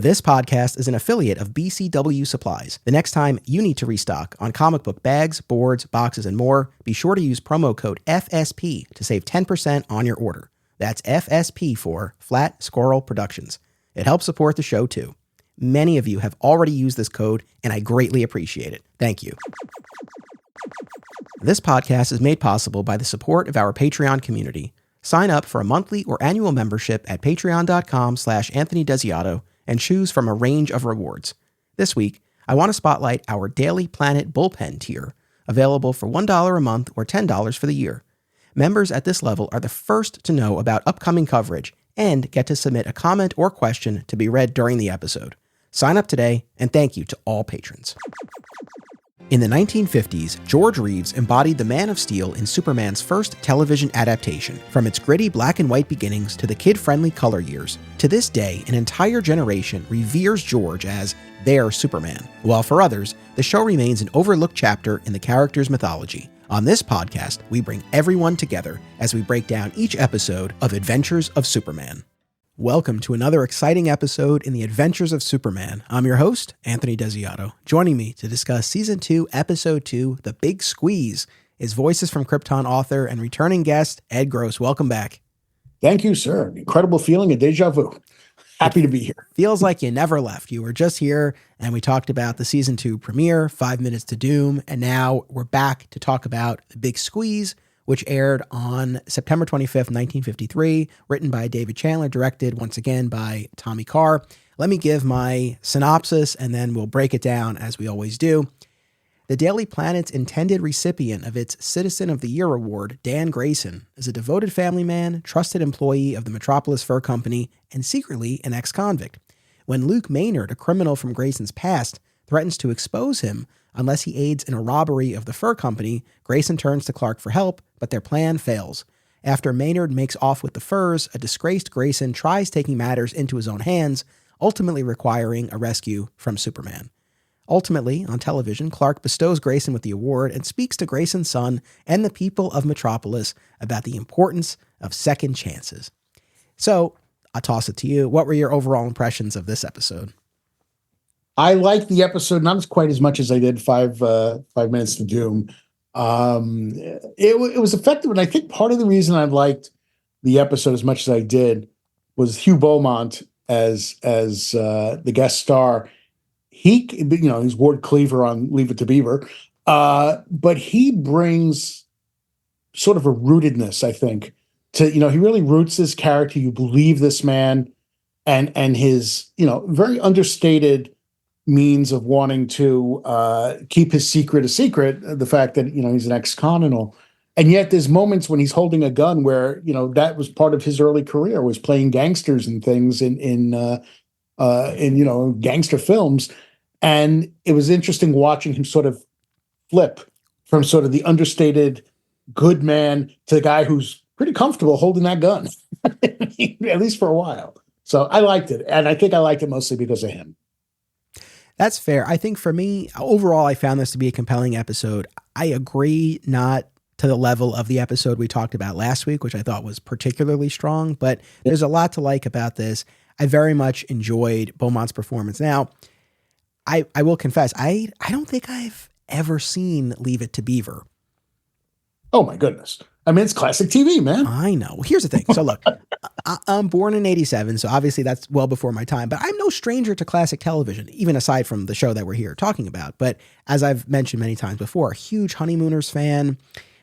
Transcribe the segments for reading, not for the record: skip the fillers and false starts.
This podcast is an affiliate of BCW Supplies. The next time you need to restock on comic book bags, boards, boxes, and more, be sure to use promo code FSP to save 10% on your order. That's FSP for Flat Squirrel Productions. It helps support the show too. Many of you have already used this code, and I greatly appreciate it. Thank you. This podcast is made possible by the support of our Patreon community. Sign up for a monthly or annual membership at patreon.com/Anthony Desiato and choose from a range of rewards. This week, I want to spotlight our Daily Planet Bullpen tier, available for $1 a month or $10 for the year. Members at this level are the first to know about upcoming coverage and get to submit a comment or question to be read during the episode. Sign up today, and thank you to all patrons. In the 1950s, George Reeves embodied the Man of Steel in Superman's first television adaptation. From its gritty black and white beginnings to the kid-friendly color years, to this day, an entire generation reveres George as their Superman, while for others, the show remains an overlooked chapter in the character's mythology. On this podcast, we bring everyone together as we break down each episode of Adventures of Superman. Welcome to another exciting episode in the Adventures of Superman. I'm your host, Anthony Desiato. Joining me to discuss Season 2, Episode 2, The Big Squeeze, is Voices from Krypton author and returning guest, Ed Gross. Welcome back. Thank you, sir. Incredible feeling of deja vu. Happy to be here. Feels like you never left. You were just here, and we talked about the Season 2 premiere, 5 Minutes to Doom, and now we're back to talk about The Big Squeeze, which aired on September 25th, 1953, written by David Chandler, directed once again by Tommy Carr. Let me give my synopsis, and then we'll break it down as we always do. The Daily Planet's intended recipient of its Citizen of the Year award, Dan Grayson, is a devoted family man, trusted employee of the Metropolis Fur Company, and secretly an ex-convict. When Luke Maynard, a criminal from Grayson's past, threatens to expose him unless he aids in a robbery of the fur company, Grayson turns to Clark for help, but their plan fails. After Maynard makes off with the furs, a disgraced Grayson tries taking matters into his own hands, ultimately requiring a rescue from Superman. Ultimately, on television, Clark bestows Grayson with the award and speaks to Grayson's son and the people of Metropolis about the importance of second chances. So, I'll toss it to you. What were your overall impressions of this episode? I liked the episode not quite as much as I did 5 Minutes to Doom. It was effective, and I think part of the reason I liked the episode as much as I did was Hugh Beaumont as the guest star. He's Ward Cleaver on Leave It to Beaver, but he brings sort of a rootedness, I think, to he really roots this character. You believe this man, and his very understated means of wanting to keep his secret a secret, the fact that he's an ex-con and all. And yet there's moments when he's holding a gun where that was part of his early career, was playing gangsters and things in gangster films. And it was interesting watching him sort of flip from sort of the understated good man to the guy who's pretty comfortable holding that gun, at least for a while. So I liked it, and I think I liked it mostly because of him. That's fair. I think for me, overall, I found this to be a compelling episode. I agree, not to the level of the episode we talked about last week, which I thought was particularly strong, but there's a lot to like about this. I very much enjoyed Beaumont's performance. Now, I will confess, I don't think I've ever seen Leave It to Beaver. Oh my goodness. I mean, it's classic TV, man. I know. Well, here's the thing. So look, I'm born in 87, so obviously that's well before my time, but I'm no stranger to classic television, even aside from the show that we're here talking about. But as I've mentioned many times before, a huge Honeymooners fan,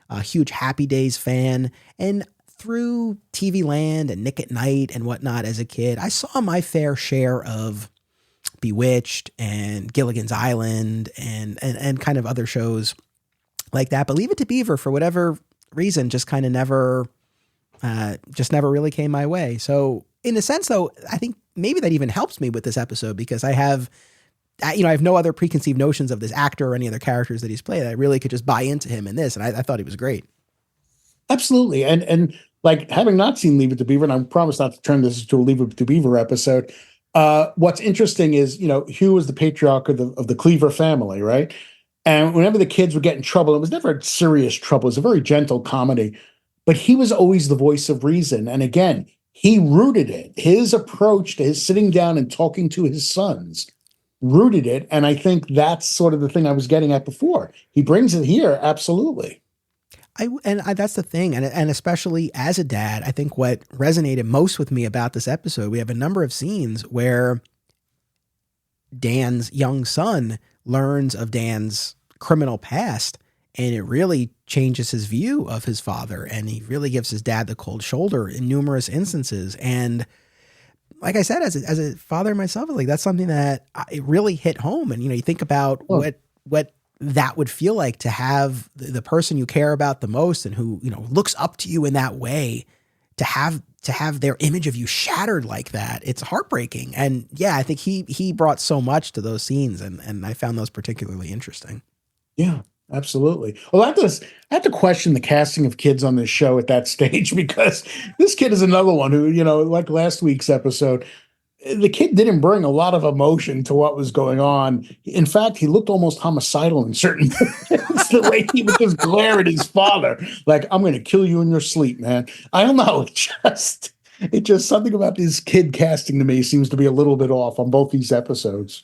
a huge Happy Days fan, and through TV Land and Nick at Night and whatnot as a kid, I saw my fair share of Bewitched and Gilligan's Island and kind of other shows like that. But Leave It to Beaver, for whatever reason, just kind of never really came my way. So in a sense, though, I think maybe that even helps me with this episode, because I have no other preconceived notions of this actor or any other characters that he's played. I really could just buy into him in this, and I thought he was great. Absolutely. And like, having not seen Leave It to Beaver, and I promise not to turn this into a Leave It to Beaver episode, what's interesting is, Hugh was the patriarch of the Cleaver family, right? And whenever the kids would get in trouble, it was never serious trouble. It was a very gentle comedy, but he was always the voice of reason. And again, he rooted it. His approach to his sitting down and talking to his sons rooted it. And I think that's sort of the thing I was getting at before. He brings it here. Absolutely. That's the thing. And especially as a dad, I think what resonated most with me about this episode, we have a number of scenes where Dan's young son learns of Dan's criminal past, and it really changes his view of his father. And he really gives his dad the cold shoulder in numerous instances. And like I said, as a father myself, like that's something that it really hit home. And, you know, you think about what that would feel like to have the person you care about the most and who, you know, looks up to you in that way, to have their image of you shattered like that. It's heartbreaking. And yeah, I think he brought so much to those scenes, and I found those particularly interesting. Yeah, absolutely. Well, I have to question the casting of kids on this show at that stage, because this kid is another one who, you know, like last week's episode, the kid didn't bring a lot of emotion to what was going on. In fact, he looked almost homicidal in certain moments, the way he would just glare at his father, like, I'm going to kill you in your sleep, man. I don't know. It just something about this kid casting to me seems to be a little bit off on both these episodes.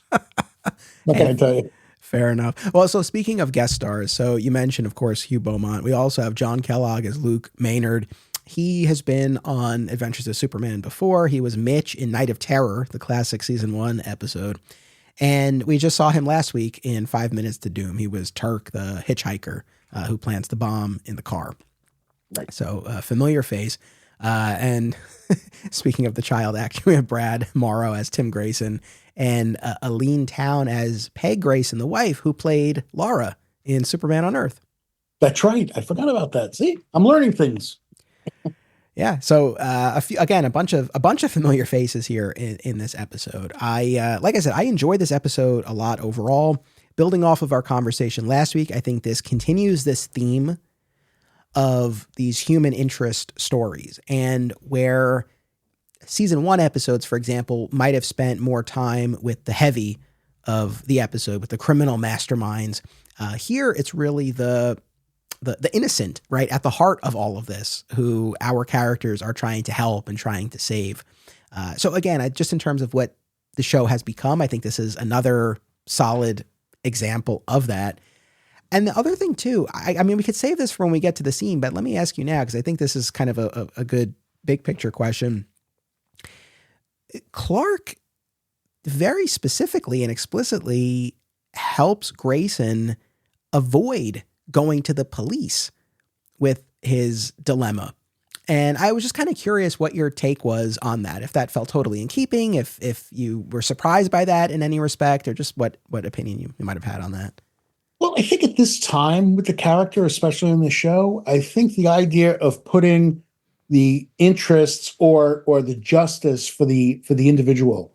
What can I tell you? Fair enough. Well, so speaking of guest stars, so you mentioned, of course, Hugh Beaumont. We also have John Kellogg as Luke Maynard. He has been on Adventures of Superman before. He was Mitch in Night of Terror, the classic season 1 episode. And we just saw him last week in 5 Minutes to Doom. He was Turk, the hitchhiker who plants the bomb in the car. Right. So familiar face. And speaking of the child actor, we have Brad Morrow as Tim Grayson and Aline Town as Peg Grayson, the wife who played Laura in Superman on Earth. That's right. I forgot about that. See, I'm learning things. Yeah. So a bunch of familiar faces here in this episode. Like I said, I enjoyed this episode a lot overall. Building off of our conversation last week, I think this continues this theme of these human interest stories, and where season 1 episodes, for example, might have spent more time with the heavy of the episode, with the criminal masterminds. Here, it's really the innocent, right, at the heart of all of this, who our characters are trying to help and trying to save. So again, just in terms of what the show has become, I think this is another solid example of that. And the other thing too, I mean, we could save this for when we get to the scene, but let me ask you now, because I think this is kind of a good big picture question. Clark very specifically and explicitly helps Grayson avoid going to the police with his dilemma. And I was just kind of curious what your take was on that, if that felt totally in keeping, if you were surprised by that in any respect, or just what opinion you might have had on that. Well, I think at this time with the character, especially in the show, I think the idea of putting the interests or the justice for the individual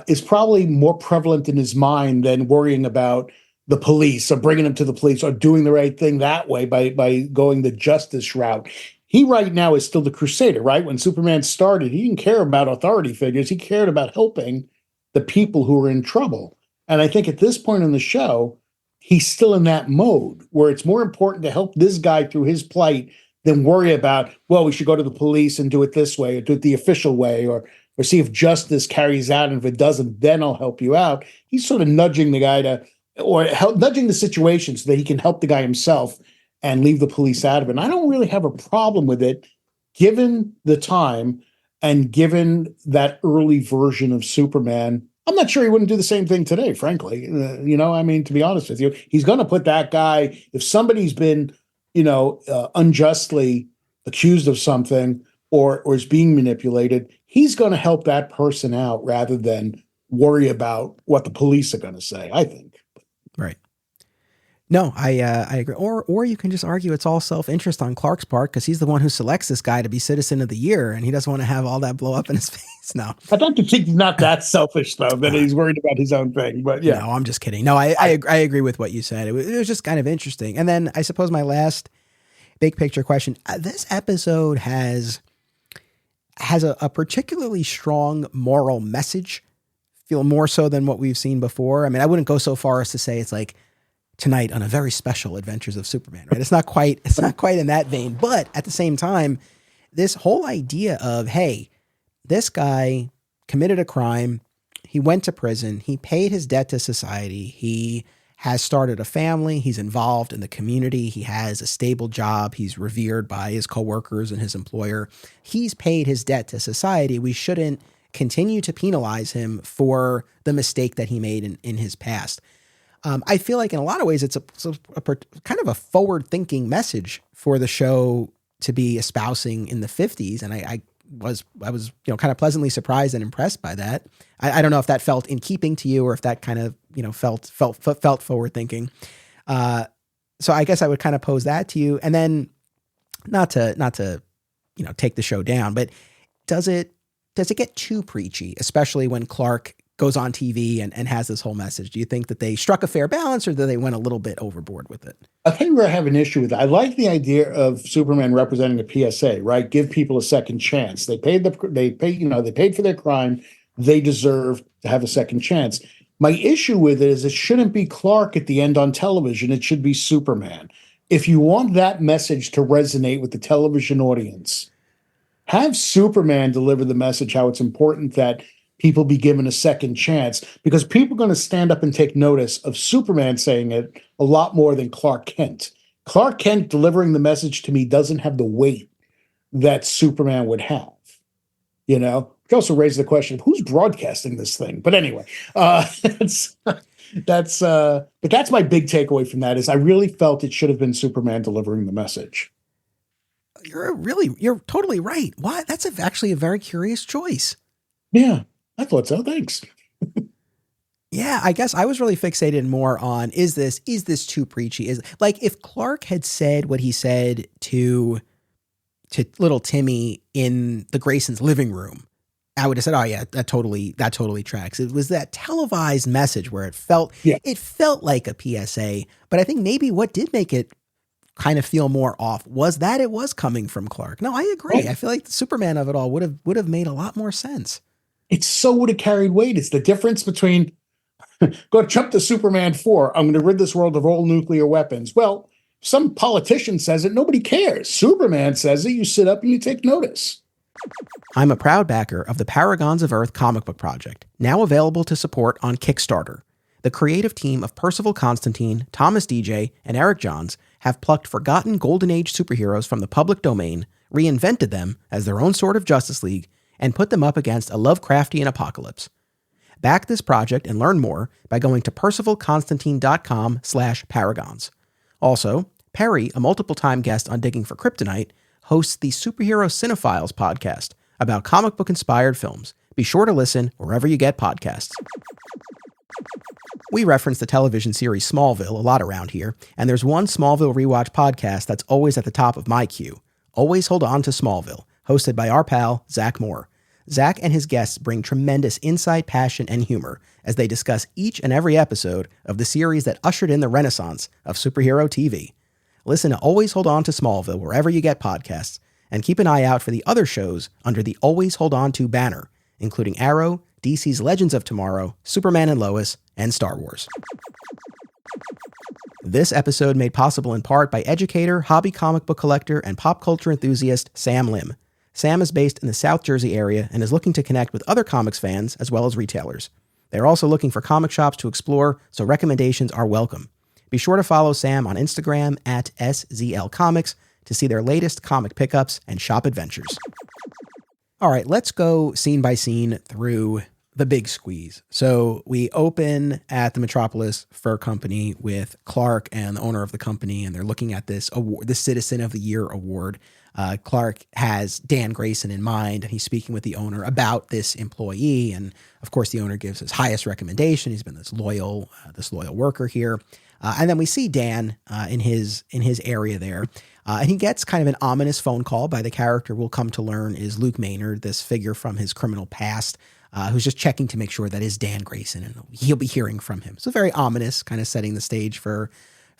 is probably more prevalent in his mind than worrying about the police or bringing him to the police or doing the right thing that way by going the justice route. He right now is still the crusader, right? When Superman started, he didn't care about authority figures. He cared about helping the people who were in trouble. And I think at this point in the show, he's still in that mode where it's more important to help this guy through his plight than worry about, well, we should go to the police and do it this way or do it the official way or see if justice carries out. And if it doesn't, then I'll help you out. He's sort of nudging the guy nudging the situation so that he can help the guy himself and leave the police out of it. And I don't really have a problem with it, given the time and given that early version of Superman. I'm not sure he wouldn't do the same thing today, frankly. I mean, to be honest with you, he's going to put that guy, if somebody's been, unjustly accused of something or is being manipulated, he's going to help that person out rather than worry about what the police are going to say, I think. Right. No, I agree. Or you can just argue it's all self-interest on Clark's part because he's the one who selects this guy to be Citizen of the Year, and he doesn't want to have all that blow up in his face. No, I'd like to think he's not that selfish, though, that he's worried about his own thing. But yeah, no, I'm just kidding. No, I agree with what you said. It was just kind of interesting. And then I suppose my last big picture question: this episode has a particularly strong moral message. Feel more so than what we've seen before. I mean, I wouldn't go so far as to say it's like tonight on a very special Adventures of Superman, right? It's not quite in that vein, but at the same time, this whole idea of, hey, this guy committed a crime. He went to prison. He paid his debt to society. He has started a family. He's involved in the community. He has a stable job. He's revered by his coworkers and his employer. He's paid his debt to society. We shouldn't continue to penalize him for the mistake that he made in his past. I feel like in a lot of ways, it's a kind of a forward-thinking message for the show to be espousing in the 50s. And I was kind of pleasantly surprised and impressed by that. I don't know if that felt in keeping to you or if that kind of, felt forward thinking. So I guess I would kind of pose that to you, and then not to, take the show down, but does it get too preachy, especially when Clark goes on TV and has this whole message? Do you think that they struck a fair balance, or that they went a little bit overboard with it? I think where I have an issue with it. I like the idea of Superman representing a PSA, right? Give people a second chance. They paid for their crime. They deserve to have a second chance. My issue with it is it shouldn't be Clark at the end on television. It should be Superman. If you want that message to resonate with the television audience, have Superman deliver the message how it's important that people be given a second chance, because people are going to stand up and take notice of Superman saying it a lot more than Clark Kent. Clark Kent delivering the message to me doesn't have the weight that Superman would have, Which also raises the question of who's broadcasting this thing. But anyway, but that's my big takeaway from that is I really felt it should have been Superman delivering the message. You're totally right. Why? That's actually a very curious choice. Yeah, I thought so. Thanks. Yeah, I guess I was really fixated more on, is this too preachy? Is like if Clark had said what he said to little Timmy in the Graysons' living room, I would have said, oh yeah, that totally tracks. It was that televised message where it felt like a PSA, but I think maybe what did make it kind of feel more off was that it was coming from Clark. No, I agree. Oh. I feel like the Superman of it all would have made a lot more sense. It so would have carried weight. It's the difference between go jump to Superman 4. I'm going to rid this world of all nuclear weapons. Well, some politician says it. Nobody cares. Superman says it. You sit up and you take notice. I'm a proud backer of the Paragons of Earth comic book project, now available to support on Kickstarter. The creative team of Percival Constantine, Thomas DJ, and Eric Johns have plucked forgotten Golden Age superheroes from the public domain, reinvented them as their own sort of Justice League, and put them up against a Lovecraftian apocalypse. Back this project and learn more by going to percivalconstantine.com/paragons. Also, Perry, a multiple-time guest on Digging for Kryptonite, hosts the Superhero Cinephiles podcast about comic book-inspired films. Be sure to listen wherever you get podcasts. We reference the television series Smallville a lot around here, and there's one Smallville rewatch podcast that's always at the top of my queue. Always Hold On to Smallville, hosted by our pal, Zach Moore. Zach and his guests bring tremendous insight, passion, and humor as they discuss each and every episode of the series that ushered in the renaissance of superhero TV. Listen to Always Hold On to Smallville wherever you get podcasts, and keep an eye out for the other shows under the Always Hold On to banner, including Arrow, DC's Legends of Tomorrow, Superman and Lois, and Star Wars. This episode made possible in part by educator, hobby comic book collector, and pop culture enthusiast Sam Lim. Sam is based in the South Jersey area and is looking to connect with other comics fans as well as retailers. They're also looking for comic shops to explore, so recommendations are welcome. Be sure to follow Sam on Instagram at SZLComics to see their latest comic pickups and shop adventures. All right, let's go scene by scene through the big squeeze. So we open at the Metropolis Fur Company with Clark and the owner of the company, and they're looking at this award, the Citizen of the Year award. Clark has Dan Grayson in mind, and he's speaking with the owner about this employee. And of course, the owner gives his highest recommendation. He's been this loyal worker here. And then we see Dan in his area there. And he gets kind of an ominous phone call by the character we'll come to learn is Luke Maynard, this figure from his criminal past, who's just checking to make sure that is Dan Grayson, and he'll be hearing from him. So very ominous, kind of setting the stage for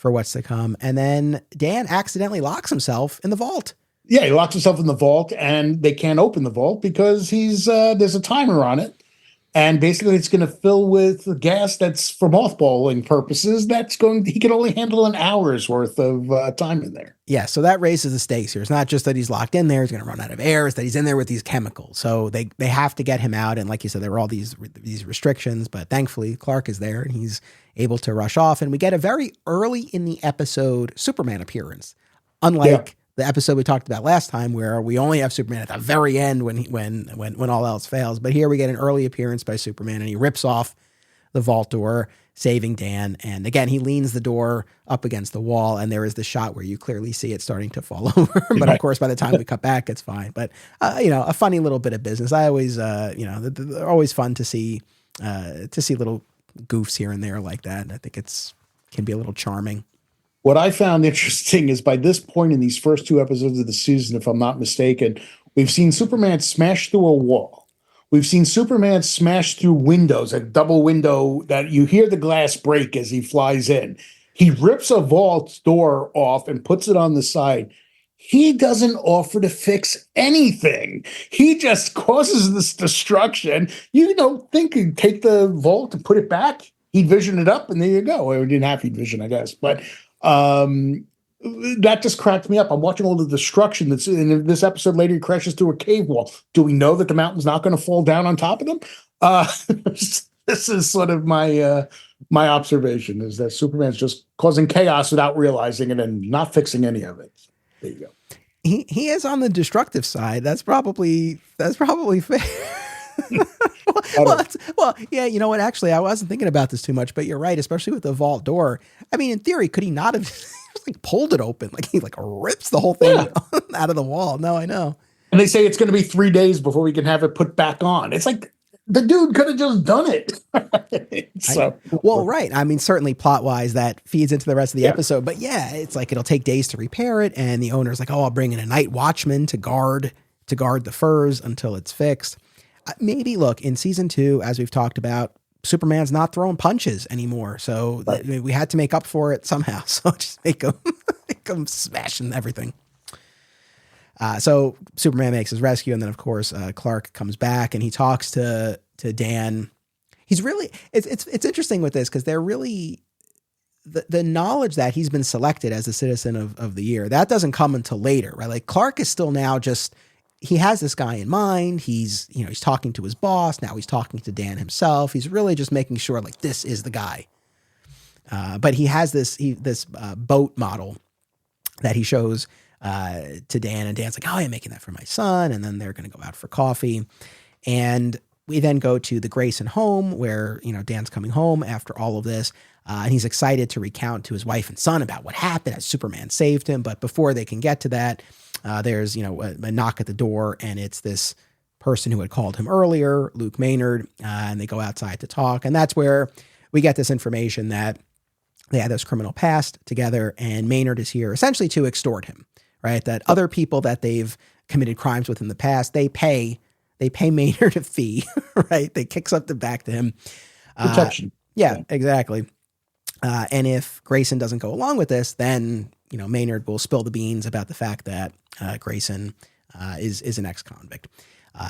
what's to come. And then Dan accidentally locks himself in the vault. Yeah, he locks himself in the vault, and they can't open the vault because there's a timer on it. And basically it's going to fill with gas that's for mothballing purposes. He can only handle an hour's worth of time in there. Yeah, so that raises the stakes here. It's not just that he's locked in there, he's going to run out of air, it's that he's in there with these chemicals. So they have to get him out. And like you said, there were all these restrictions, but thankfully Clark is there and he's able to rush off. And we get a very early in the episode Superman appearance, unlike the episode we talked about last time where we only have Superman at the very end when all else fails. But here we get an early appearance by Superman and he rips off the vault door, saving Dan. And again, he leans the door up against the wall and there is the shot where you clearly see it starting to fall over. But of course, by the time we cut back, it's fine. But, a funny little bit of business. I always, they're always fun to see little goofs here and there like that. And I think can be a little charming. What I found interesting is by this point in these first 2 episodes of the season, if I'm not mistaken, we've seen Superman smash through a wall. We've seen Superman smash through windows, a double window that you hear the glass break as he flies in. He rips a vault door off and puts it on the side. He doesn't offer to fix anything. He just causes this destruction. You don't think he'd take the vault and put it back? He'd vision it up and there you go. Or he didn't have heat vision, I guess. But that just cracked me up. I'm watching all the destruction that's in this episode. Later, he crashes through a cave wall. Do we know that the mountain's not going to fall down on top of them? This is sort of my observation is that Superman's just causing chaos without realizing it and not fixing any of it. There you go. He is on the destructive side. That's probably fair. Well, yeah, you know what? Actually, I wasn't thinking about this too much, but you're right, especially with the vault door. I mean, in theory, could he not have just pulled it open? Like he rips the whole thing out of the wall. No, I know. And they say it's going to be 3 days before we can have it put back on. It's like the dude could have just done it. Right. I mean, certainly plot wise, that feeds into the rest of the episode. But yeah, it's like it'll take days to repair it, and the owner's like, "Oh, I'll bring in a night watchman to guard the furs until it's fixed." Maybe look in season 2, as we've talked about, Superman's not throwing punches anymore. So we had to make up for it somehow. So just make him smashing everything. So Superman makes his rescue. And then of course, Clark comes back and he talks to Dan. He's really, it's interesting with this, cause they're really the knowledge that he's been selected as the citizen of the year, that doesn't come until later, right? Like Clark is still now he has this guy in mind. He's talking to his boss. Now he's talking to Dan himself. He's really just making sure like this is the guy. But he has this boat model that he shows to Dan, and Dan's like, "Oh, I'm making that for my son." And then they're going to go out for coffee. And we then go to the Grayson home where, Dan's coming home after all of this. And he's excited to recount to his wife and son about what happened as Superman saved him. But before they can get to that, there's, a knock at the door, and it's this person who had called him earlier, Luke Maynard, and they go outside to talk. And that's where we get this information that they had this criminal past together, and Maynard is here essentially to extort him, right? That other people that they've committed crimes with in the past, they pay Maynard a fee, right? They kick something back to him. Protection. Yeah, exactly. And if Grayson doesn't go along with this, then, Maynard will spill the beans about the fact that Grayson is an ex-convict.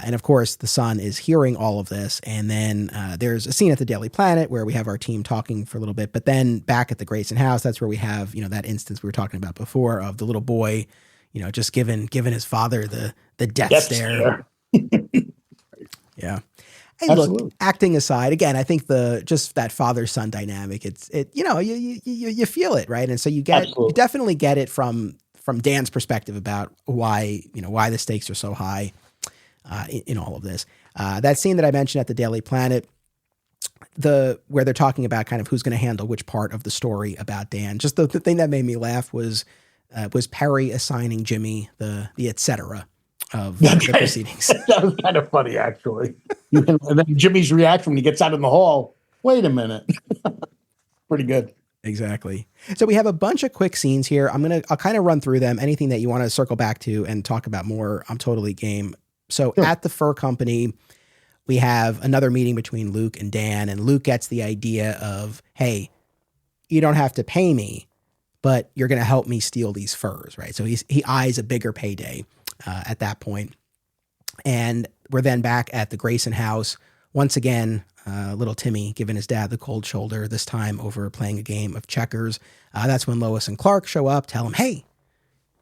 And of course, the son is hearing all of this. And then there's a scene at the Daily Planet where we have our team talking for a little bit. But then back at the Grayson house, that's where we have, that instance we were talking about before of the little boy, just giving his father the death stare. Yeah. And look, acting aside, again, I think just that father-son dynamic, you feel it, right? And so you definitely get it from Dan's perspective about why the stakes are so high in all of this. That scene that I mentioned at the Daily Planet, where they're talking about kind of who's going to handle which part of the story about Dan. Just the thing that made me laugh was Perry assigning Jimmy the et cetera of the proceedings. That was kind of funny, actually. And then Jimmy's reaction when he gets out in the hall. Wait a minute. Pretty good. Exactly. So we have a bunch of quick scenes here. I'll kind of run through them. Anything that you want to circle back to and talk about more, I'm totally game. So At the fur company, we have another meeting between Luke and Dan, and Luke gets the idea of, hey, you don't have to pay me, but you're going to help me steal these furs, right? So he eyes a bigger payday at that point. And we're then back at the Grayson house Once again, little Timmy giving his dad the cold shoulder, this time over playing a game of checkers. That's when Lois and Clark show up, tell him, hey,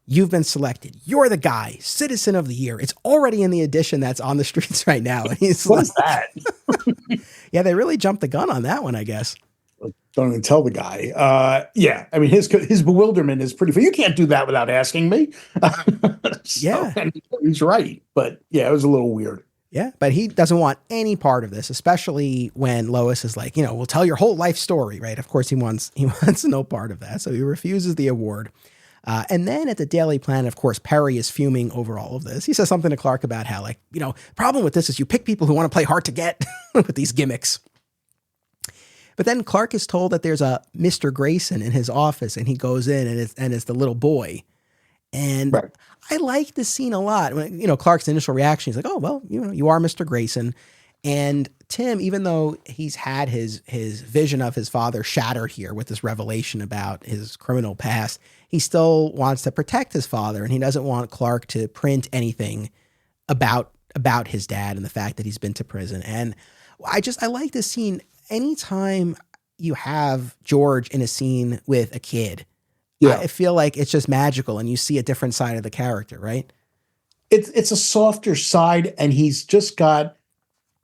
you've been selected. You're the guy, Citizen of the Year. It's already in the edition that's on the streets right now. And he's What's that? Yeah, they really jumped the gun on that one, I guess. Don't even tell the guy. Yeah, I mean, his bewilderment is pretty. You can't do that without asking me. Yeah, he's right. But yeah, it was a little weird. Yeah, but he doesn't want any part of this, especially when Lois is like, we'll tell your whole life story, right? Of course, he wants no part of that, so he refuses the award. And then at the Daily Planet, of course, Perry is fuming over all of this. He says something to Clark about how, problem with this is you pick people who want to play hard to get with these gimmicks. But then Clark is told that there's a Mr. Grayson in his office, and he goes in and it's the little boy. And right. I like this scene a lot. When, Clark's initial reaction, he's like, oh, well, you are Mr. Grayson. And Tim, even though he's had his vision of his father shattered here with this revelation about his criminal past, he still wants to protect his father, and he doesn't want Clark to print anything about his dad and the fact that he's been to prison. And I like this scene. Anytime you have George in a scene with a kid, yeah. I feel like it's just magical, and you see a different side of the character, right? It's a softer side, and he's just got,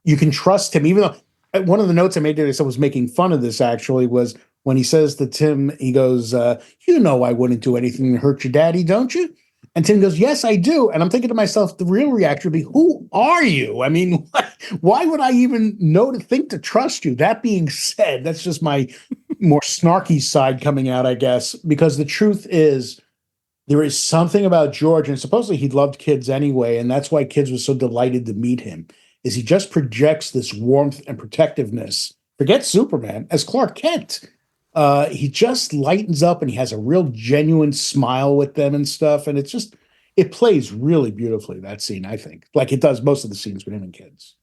you can trust him. Even though one of the notes I made that I was making fun of this actually was when he says to Tim, he goes, I wouldn't do anything to hurt your daddy, don't you? And Tim goes, yes, I do. And I'm thinking to myself, the real reaction would be, who are you? I mean, why would I even think to trust you? That being said, that's just my more snarky side coming out, I guess, because the truth is there is something about George, and supposedly he loved kids anyway, and that's why kids were so delighted to meet him, is he just projects this warmth and protectiveness. Forget Superman, as Clark Kent. He just lightens up, and he has a real genuine smile with them and stuff. And it plays really beautifully, that scene, I think, like it does most of the scenes with him and kids.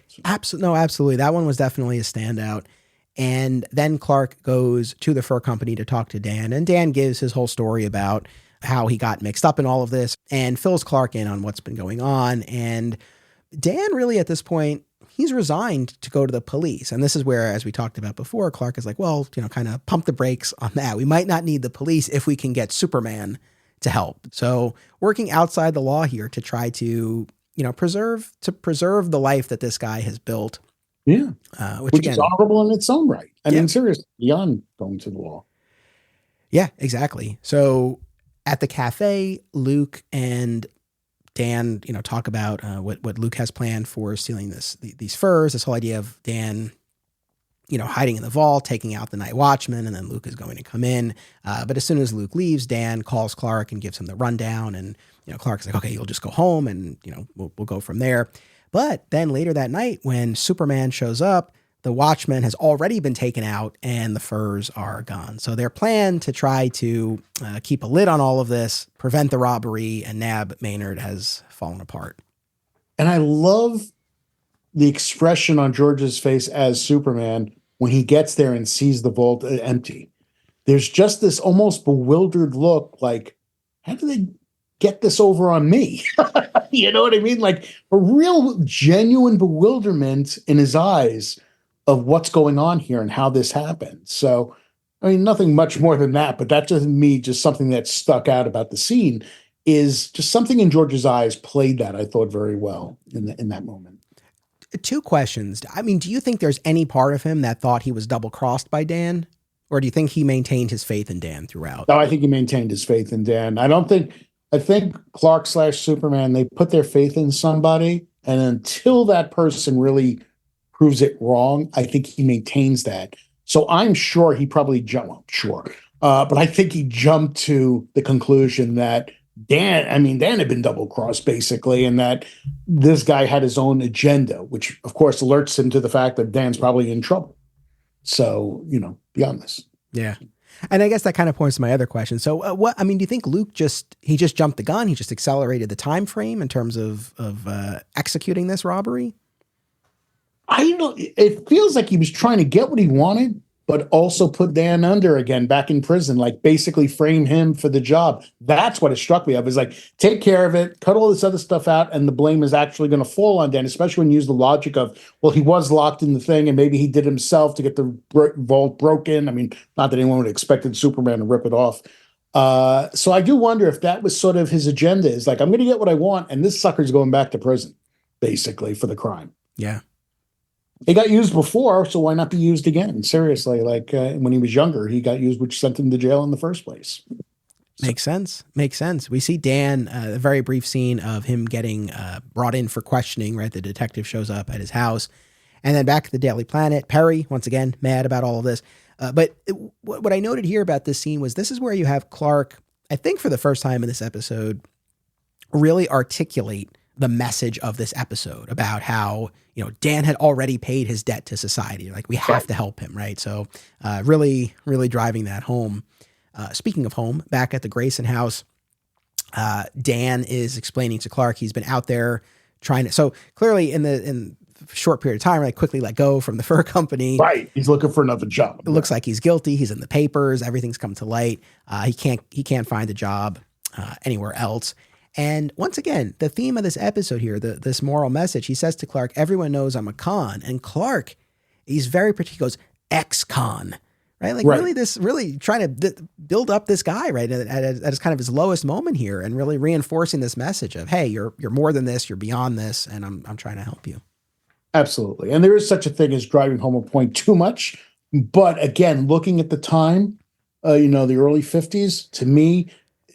So. Absolutely. That one was definitely a standout. And then Clark goes to the fur company to talk to Dan, and Dan gives his whole story about how he got mixed up in all of this and fills Clark in on what's been going on. And Dan really at this point, he's resigned to go to the police. And this is where, as we talked about before, Clark is like, well, kind of pump the brakes on that. We might not need the police if we can get Superman to help. So working outside the law here to try to, preserve the life that this guy has built. Yeah. Which again, is honorable in its own right. I mean, seriously, beyond going to the law. Yeah, exactly. So at the cafe, Luke and Dan, talk about what Luke has planned for stealing these furs, this whole idea of Dan, hiding in the vault, taking out the night watchman, and then Luke is going to come in. But as soon as Luke leaves, Dan calls Clark and gives him the rundown. And, Clark's like, okay, you'll just go home and, we'll go from there. But then later that night when Superman shows up, the watchman has already been taken out and the furs are gone. So their plan to try to keep a lid on all of this, prevent the robbery, and nab Maynard has fallen apart. And I love the expression on George's face as Superman when he gets there and sees the vault empty. There's just this almost bewildered look like, how do they get this over on me? You know what I mean? Like a real genuine bewilderment in his eyes of what's going on here and how this happened. So, I mean, nothing much more than that, but that to me, just something that stuck out about the scene is just something in George's eyes played that, I thought, very well in that moment. Two questions. I mean, do you think there's any part of him that thought he was double-crossed by Dan? Or do you think he maintained his faith in Dan throughout? No, I think he maintained his faith in Dan. I think Clark/Superman, they put their faith in somebody, and until that person really proves it wrong, I think he maintains that. So I'm sure he probably but I think he jumped to the conclusion that Dan had been double-crossed basically, and that this guy had his own agenda, which of course alerts him to the fact that Dan's probably in trouble. So, beyond this. Yeah. And I guess that kind of points to my other question. So do you think Luke just jumped the gun? He just accelerated the time frame in terms of executing this robbery? It feels like he was trying to get what he wanted, but also put Dan under again back in prison, like basically frame him for the job. That's what it struck me of, is like, take care of it, cut all this other stuff out, and the blame is actually going to fall on Dan, especially when you use the logic of, well, he was locked in the thing and maybe he did himself to get the vault broken. I mean, not that anyone would have expected Superman to rip it off. So I do wonder if that was sort of his agenda, is like, I'm going to get what I want, and this sucker's going back to prison, basically, for the crime. Yeah. He got used before, so why not be used again? Seriously, like when he was younger, he got used, which sent him to jail in the first place. Makes sense. Makes sense. We see Dan, a very brief scene of him getting brought in for questioning, right? The detective shows up at his house. And then back at the Daily Planet, Perry, once again, mad about all of this. But what I noted here about this scene was this is where you have Clark, I think for the first time in this episode, really articulate the message of this episode about how, you know, Dan had already paid his debt to society. Like, we have to help him, right? So really, really driving that home. Speaking of home, back at the Grayson house, Dan is explaining to Clark he's been out there trying to, so clearly in short period of time, like, quickly let go from the fur company. Right. He's looking for another job. It looks like he's guilty. He's in the papers. Everything's come to light. He can't find a job anywhere else. And once again, the theme of this episode here, this moral message, he says to Clark, everyone knows I'm a con. And Clark, he's very particular, he goes, ex-con, right? Like, really trying to build up this guy, right? At kind of his lowest moment here, and really reinforcing this message of, hey, you're more than this, you're beyond this, and I'm trying to help you. Absolutely. And there is such a thing as driving home a point too much. But again, looking at the time, the early 50s, to me,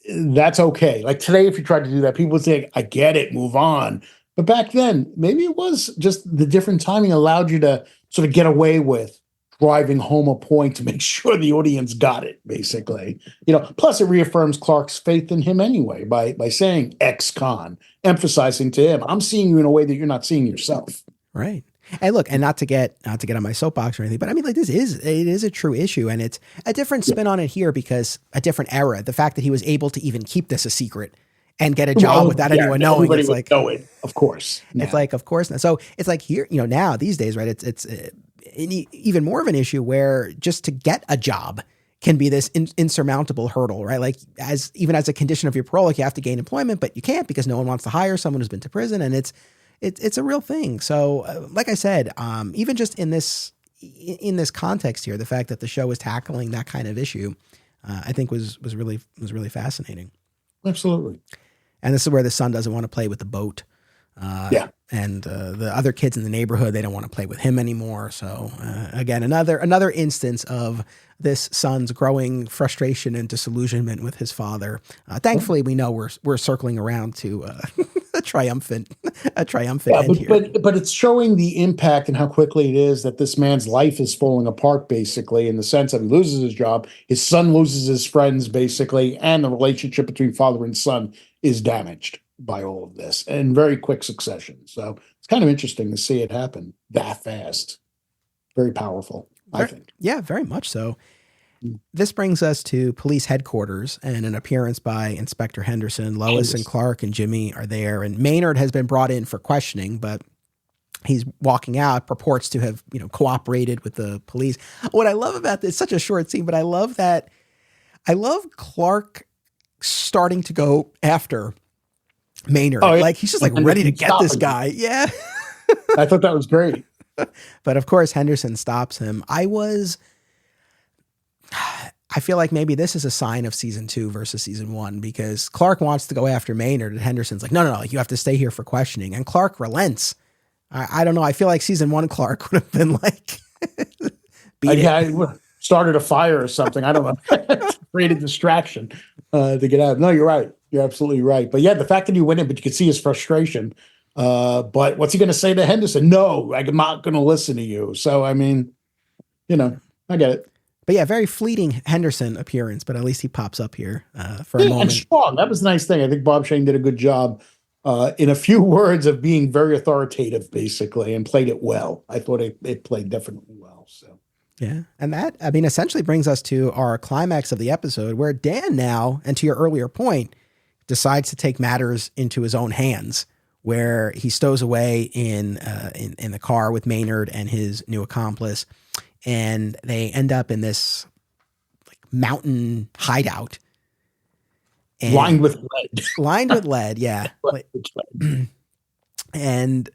that's okay. Like today, if you tried to do that, people would say, I get it, move on. But back then, maybe it was just the different timing allowed you to sort of get away with driving home a point to make sure the audience got it, basically. Plus it reaffirms Clark's faith in him anyway by saying ex-con, emphasizing to him, I'm seeing you in a way that you're not seeing yourself. Right. And look, and not to get on my soapbox or anything, but I mean, like, it is a true issue, and it's a different spin on it here because a different era. The fact that he was able to even keep this a secret and get a job without anyone knowing, it's like, know it, of course. It's like, of course. So it's like here, now these days, right? It's even more of an issue where just to get a job can be this insurmountable hurdle, right? Like, even as a condition of your parole, like, you have to gain employment, but you can't because no one wants to hire someone who's been to prison, and it's a real thing. So like I said, even just in this context here, the fact that the show is tackling that kind of issue, I think was really fascinating. Absolutely. And this is where the son doesn't want to play with the boat. And the other kids in the neighborhood, they don't want to play with him anymore. So again, another instance of this son's growing frustration and disillusionment with his father. Thankfully, we know we're circling around to a triumphant end here. But it's showing the impact and how quickly it is that this man's life is falling apart, basically, in the sense that he loses his job, his son loses his friends, basically, and the relationship between father and son is damaged by all of this in very quick succession. So it's kind of interesting to see it happen that fast. Very powerful, I think. Yeah, very much so. This brings us to police headquarters and an appearance by Inspector Henderson. Lois and Clark and Jimmy are there, and Maynard has been brought in for questioning, but he's walking out, purports to have, cooperated with the police. What I love about this, such a short scene, but I love Clark starting to go after Maynard. Oh, yeah. Like, he's just like ready to get this guy. Yeah. I thought that was great. But of course, Henderson stops him. I feel like maybe this is a sign of season 2 versus season 1, because Clark wants to go after Maynard and Henderson's like, no, like, you have to stay here for questioning. And Clark relents. I don't know. I feel like season 1 Clark would have been like, started a fire or something. I don't know. Created distraction to get out. No, you're right. You're absolutely right. But yeah, the fact that he went in, but you could see his frustration. But what's he going to say to Henderson? No, I'm not going to listen to you. So, I mean, I get it. But yeah, very fleeting Henderson appearance, but at least he pops up here for a moment. And strong. That was a nice thing. I think Bob Shane did a good job in a few words of being very authoritative, basically, and played it well. I thought it played definitely well. So. Yeah. And that, essentially brings us to our climax of the episode, where Dan now, and to your earlier point, decides to take matters into his own hands, where he stows away in the car with Maynard and his new accomplice. and they end up in this like mountain hideout. And lined with lead. Lined with lead, yeah. And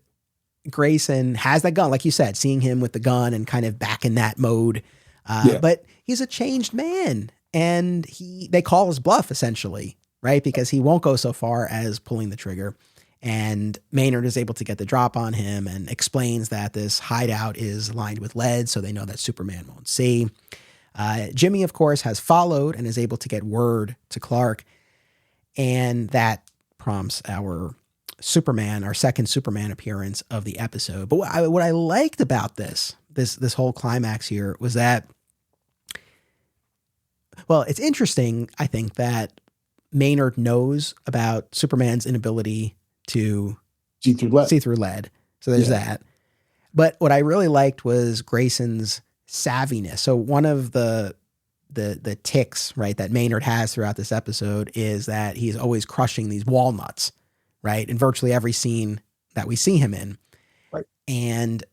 Grayson has that gun, like you said, seeing him with the gun and kind of back in that mode. But he's a changed man, and they call his bluff essentially, right? Because he won't go so far as pulling the trigger. And Maynard is able to get the drop on him and explains that this hideout is lined with lead, so they know that Superman won't see. Jimmy, of course, has followed and is able to get word to Clark. And that prompts our second Superman appearance of the episode. But what I liked about this whole climax here was that, well, it's interesting, I think, that Maynard knows about Superman's inability to see through lead. So there's that. But what I really liked was Grayson's savviness. So one of the ticks, right, that Maynard has throughout this episode is that he's always crushing these walnuts, right, in virtually every scene that we see him in. Right. And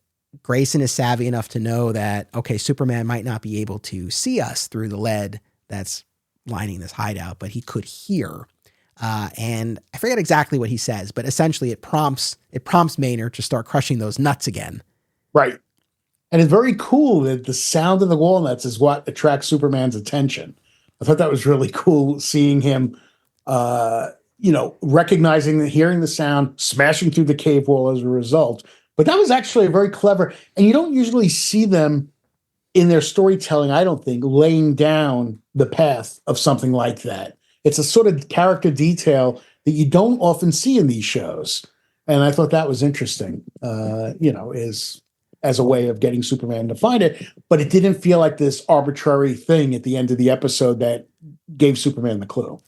Grayson is savvy enough to know that, okay, Superman might not be able to see us through the lead that's lining this hideout, but he could hear. And I forget exactly what he says, but essentially it prompts Maynard to start crushing those nuts again. Right. And it's very cool that the sound of the walnuts is what attracts Superman's attention. I thought that was really cool, seeing him, recognizing and hearing the sound, smashing through the cave wall as a result. But that was actually a very clever, and you don't usually see them in their storytelling, I don't think, laying down the path of something like that. It's a sort of character detail that you don't often see in these shows. And I thought that was interesting, as a way of getting Superman to find it. But it didn't feel like this arbitrary thing at the end of the episode that gave Superman the clue.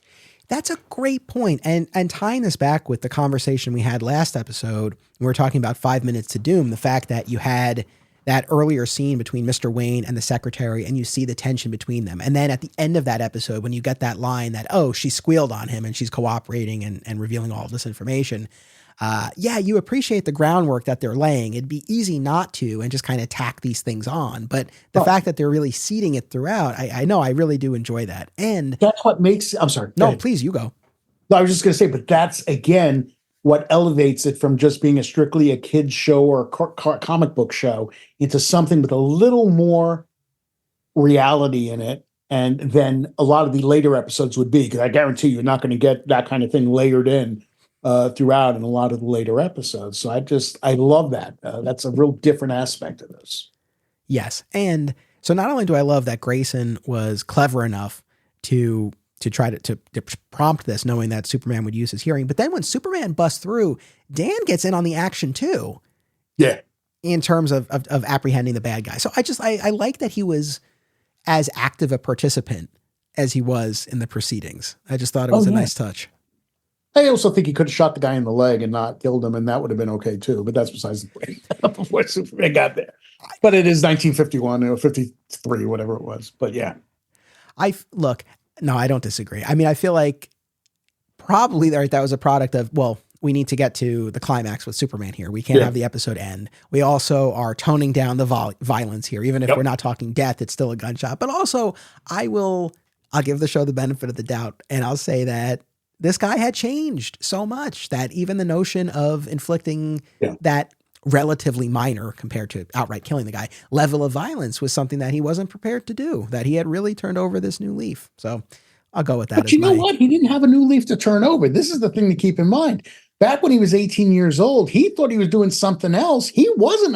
That's a great point. And tying this back with the conversation we had last episode, we were talking about 5 Minutes to Doom, the fact that you had that earlier scene between Mr. Wayne and the secretary, and you see the tension between them. And then at the end of that episode, when you get that line that, oh, she squealed on him and she's cooperating and revealing all of this information. You appreciate the groundwork that they're laying. It'd be easy not to and just kind of tack these things on. But the fact that they're really seeding it throughout, I know I really do enjoy that. And that's what makes, I'm sorry. No, please, you go. No, I was just going to say, but that's, again, what elevates it from just being strictly a kid's show or comic book show into something with a little more reality in it. And then a lot of the later episodes would be, because I guarantee you're not going to get that kind of thing layered in throughout in a lot of the later episodes. So I love that. That's a real different aspect of this. Yes. And so not only do I love that Grayson was clever enough to try to prompt this, knowing that Superman would use his hearing, but then when Superman busts through, Dan gets in on the action too. Yeah. In terms of apprehending the bad guy. So I like that he was as active a participant as he was in the proceedings. I just thought it was a nice touch. I also think he could have shot the guy in the leg and not killed him, and that would have been okay too. But that's besides the point. Before Superman got there. But it is 1951 or 53, whatever it was. But yeah. No, I don't disagree. I mean, I feel like probably that was a product of, well, we need to get to the climax with Superman here. We can't have the episode end. We also are toning down the violence here. Even if we're not talking death, it's still a gunshot. But also, I'll give the show the benefit of the doubt, and I'll say that this guy had changed so much that even the notion of inflicting that relatively minor, compared to outright killing the guy, level of violence was something that he wasn't prepared to do, that he had really turned over this new leaf. So I'll go with that. But you know what? He didn't have a new leaf to turn over. This is the thing to keep in mind. Back when he was 18 years old, he thought he was doing something else. He wasn't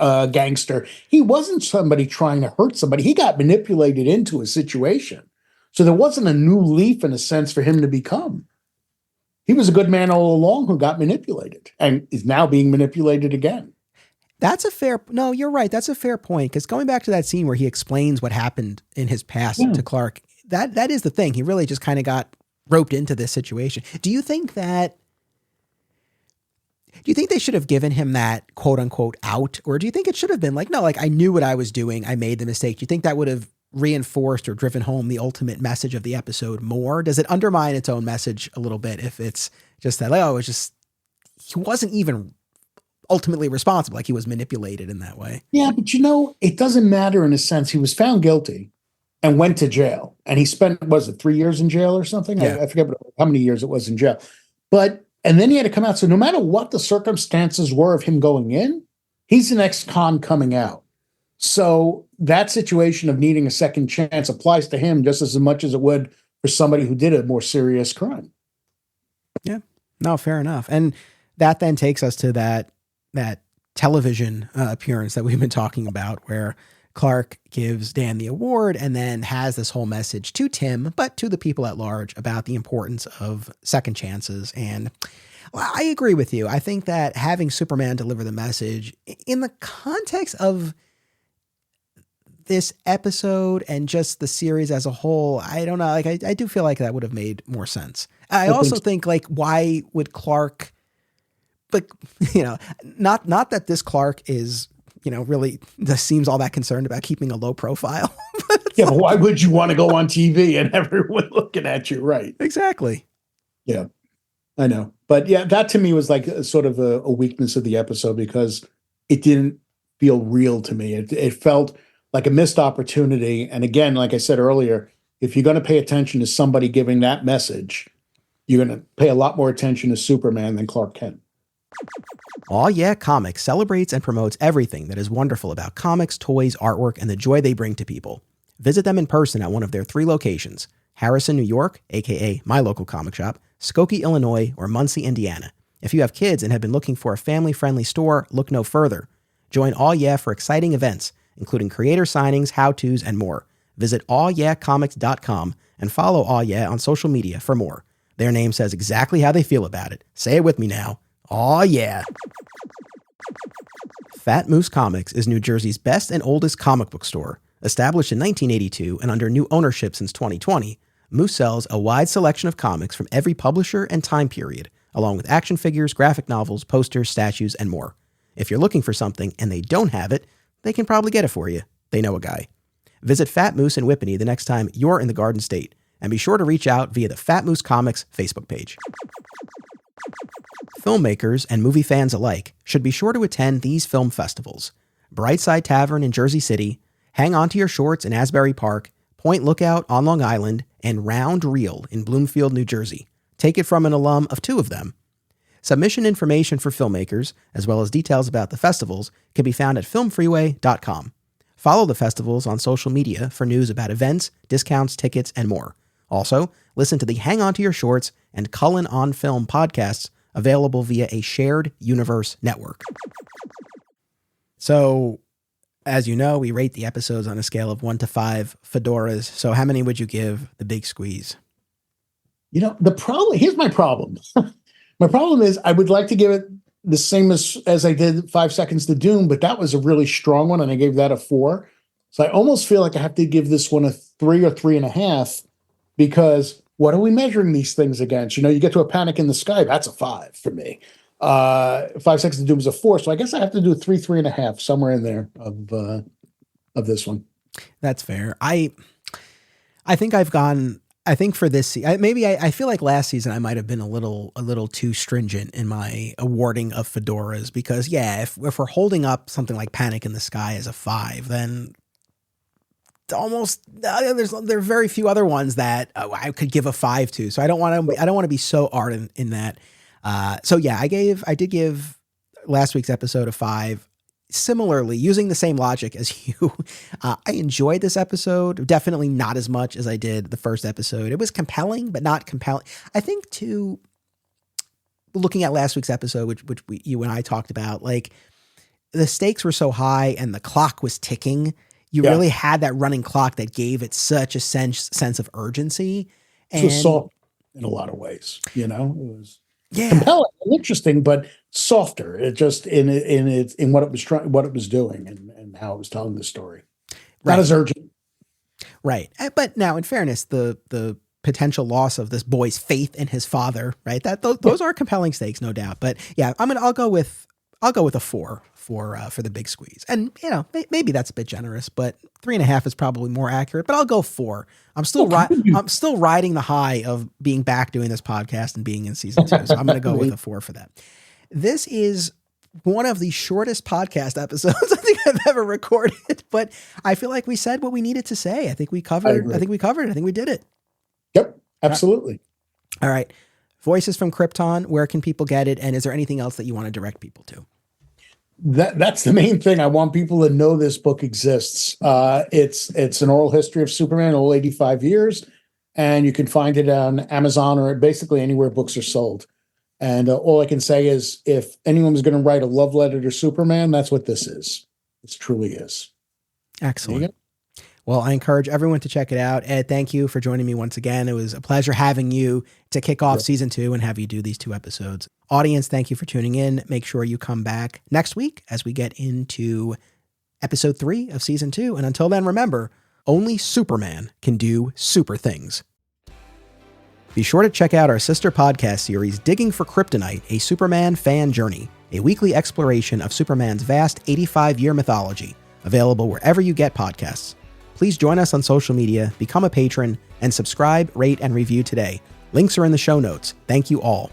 a gangster. He wasn't somebody trying to hurt somebody. He got manipulated into a situation. So there wasn't a new leaf in a sense for him to become. He was a good man all along who got manipulated and is now being manipulated again. No, you're right. That's a fair point. Because going back to that scene where he explains what happened in his past to Clark, that is the thing. He really just kind of got roped into this situation. Do you think they should have given him that quote unquote out? Or do you think it should have been like, no, like I knew what I was doing. I made the mistake. Do you think that would have reinforced or driven home the ultimate message of the episode more? Does it undermine its own message a little bit if it's just that, he wasn't even ultimately responsible, like he was manipulated in that way. Yeah, but it doesn't matter in a sense. He was found guilty and went to jail. And he spent, was it 3 years in jail or something? Yeah. I forget how many years it was in jail. And then he had to come out. So no matter what the circumstances were of him going in, he's an ex-con coming out. So that situation of needing a second chance applies to him just as much as it would for somebody who did a more serious crime. Yeah, no, fair enough. And that then takes us to that television appearance that we've been talking about, where Clark gives Dan the award and then has this whole message to Tim, but to the people at large about the importance of second chances. And I agree with you. I think that having Superman deliver the message in the context of this episode and just the series as a whole, I don't know. Like, I do feel like that would have made more sense. I also think like, why would Clark, but not that this Clark is, really seems all that concerned about keeping a low profile. Yeah, but why would you want to go on TV and everyone looking at you? Right. Exactly. Yeah, I know. But yeah, that to me was like a sort of a weakness of the episode because it didn't feel real to me. It felt like a missed opportunity. And again, like I said earlier, if you're going to pay attention to somebody giving that message, you're going to pay a lot more attention to Superman than Clark Kent. Aw Yeah Comics celebrates and promotes everything that is wonderful about comics, toys, artwork, and the joy they bring to people. Visit them in person at one of their 3 locations: Harrison, New York, aka my local comic shop, Skokie, Illinois, or Muncie, Indiana. If you have kids and have been looking for a family-friendly store, look no further. Join Aw Yeah for exciting events, including creator signings, how-tos, and more. Visit awyeahcomics.com and follow Aw Yeah on social media for more. Their name says exactly how they feel about it. Say it with me now. Aw yeah. Fat Moose Comics is New Jersey's best and oldest comic book store. Established in 1982 and under new ownership since 2020, Moose sells a wide selection of comics from every publisher and time period, along with action figures, graphic novels, posters, statues, and more. If you're looking for something and they don't have it, they can probably get it for you. They know a guy. Visit Fat Moose in Whippany the next time you're in the Garden State, and be sure to reach out via the Fat Moose Comics Facebook page. Filmmakers and movie fans alike should be sure to attend these film festivals: Brightside Tavern in Jersey City, Hang On to Your Shorts in Asbury Park, Point Lookout on Long Island, and Round Reel in Bloomfield, New Jersey. Take it from an alum of 2 of them. Submission information for filmmakers, as well as details about the festivals, can be found at filmfreeway.com. Follow the festivals on social media for news about events, discounts, tickets, and more. Also, listen to the Hang On to Your Shorts and Cullen on Film podcasts, available via a shared universe network. So, as you know, we rate the episodes on a scale of 1 to 5 fedoras. So how many would you give The Big Squeeze? Here's my problem. My problem is I would like to give it the same as I did 5 Seconds to Doom, but that was a really strong one, and I gave that a 4. So I almost feel like I have to give this one a 3 or 3.5, because what are we measuring these things against? You get to a Panic in the Sky, that's a 5 for me. 5 Seconds to Doom is a 4, so I guess I have to do 3.5, somewhere in there of this one. That's fair. I think I think for this, I feel like last season I might have been a little too stringent in my awarding of fedoras, because if we're holding up something like Panic in the Sky as a 5, then there are very few other ones that I could give a 5 to. So I don't want to be so ardent in that. I did give last week's episode a 5. Similarly, using the same logic as you, I enjoyed this episode. Definitely not as much as I did the first episode. It was compelling, but not compelling. I think too, looking at last week's episode, which you and I talked about, like, the stakes were so high and the clock was ticking. You really had that running clock that gave it such a sense of urgency. And it was soft in a lot of ways. It was compelling and interesting, but softer. It just in what it was doing, and how it was telling the story. Not as urgent. Right. But now, in fairness, the potential loss of this boy's faith in his father, right? Those are compelling stakes, no doubt. But yeah, I'll go with a 4 for The Big Squeeze. And maybe that's a bit generous, but 3.5 is probably more accurate, but I'll go 4. I'm still riding the high of being back doing this podcast and being in season 2. So I'm going to go with a 4 for that. This is one of the shortest podcast episodes I think I've ever recorded, but I feel like we said what we needed to say. I think we covered I think we did it. Yep, absolutely. All right. Voices from Krypton, where can people get it? And is there anything else that you want to direct people to? That's the main thing. I want people to know this book exists. It's an oral history of Superman, all 85 years, and you can find it on Amazon or basically anywhere books are sold. And all I can say is, if anyone was going to write a love letter to Superman, that's what this is. It truly is. Excellent. Well, I encourage everyone to check it out. Ed, thank you for joining me once again. It was a pleasure having you to kick off season 2 and have you do these 2 episodes. Audience, thank you for tuning in. Make sure you come back next week as we get into episode 3 of season 2. And until then, remember, only Superman can do super things. Be sure to check out our sister podcast series, Digging for Kryptonite, a Superman fan journey, a weekly exploration of Superman's vast 85-year mythology, available wherever you get podcasts. Please join us on social media, become a patron, and subscribe, rate, and review today. Links are in the show notes. Thank you all.